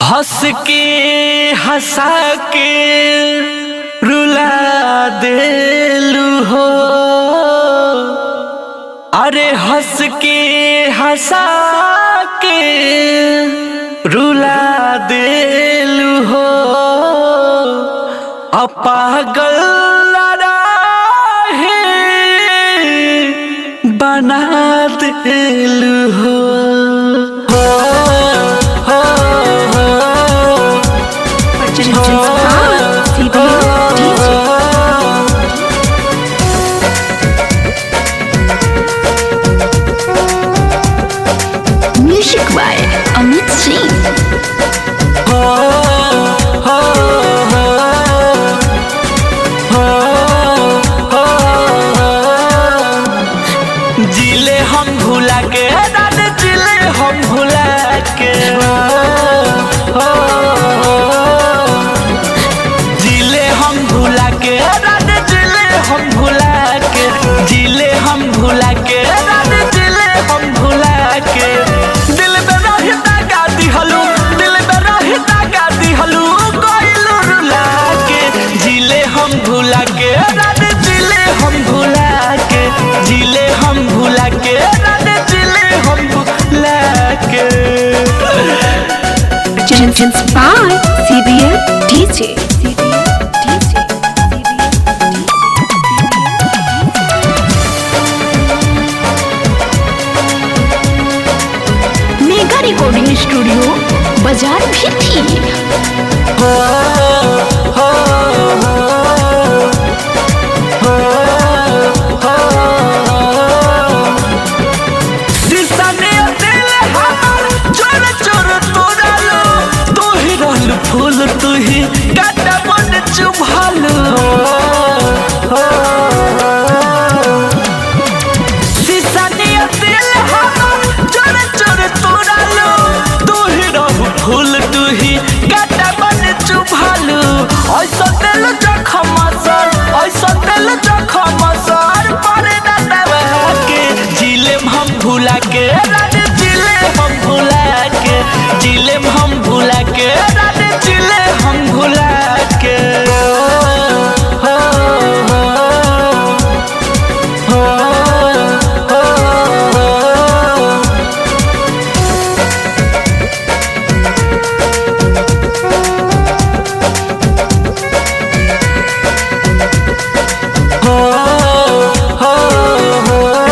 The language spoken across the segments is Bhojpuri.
हंस के हंसा के रुला देलू हो। अरे हंस के हंसा के रुला देलू हो। पागल राहे बना देलू हो। Music by Amit Singh. जिले हम भुला के दादा जिले हम भुला के जिले हम भुला के दादा जिले हम भुला के जिले हम भुला के दादा जिले हम भुला के दिल में रहता गाती हलू दिल में रहता गाती हलू कोइलू रुला के जिले हम भुला के दादा जिले हम भुला के जिले हम भुला के दादा जिले हम भुला के। Presents by CBL DJ। Mega recording studio बाजार भी थी। फूल तू ही काटा मन चुभालू शीशा नियर दिल हमर चोर चोर तोड़ालू तू ही रहू फूल तू ही काटा मन चुभालू। ऐसा दिल जखम सर ऐसा दिल जखम सर परे ना दबा के जिले हम भुला के रानी जिले हम भुला के जिले हम भुला के रानी जिले हम भुला के।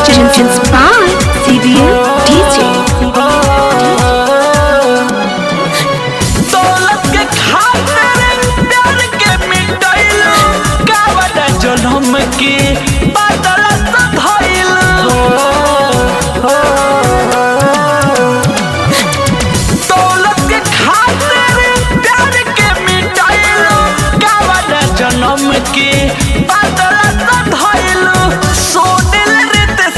Presents by CBL DJ। दौलत के खातिर प्यार के मिटाइलू कावड़ा जनम के बादल से धइलू। दौलत के खातिर प्यार के मिटाइलू कावड़ा जनम के बादल से धइलू। सोनिल रितेश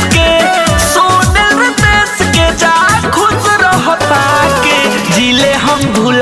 के जा खुश रहता के जिले हम भूल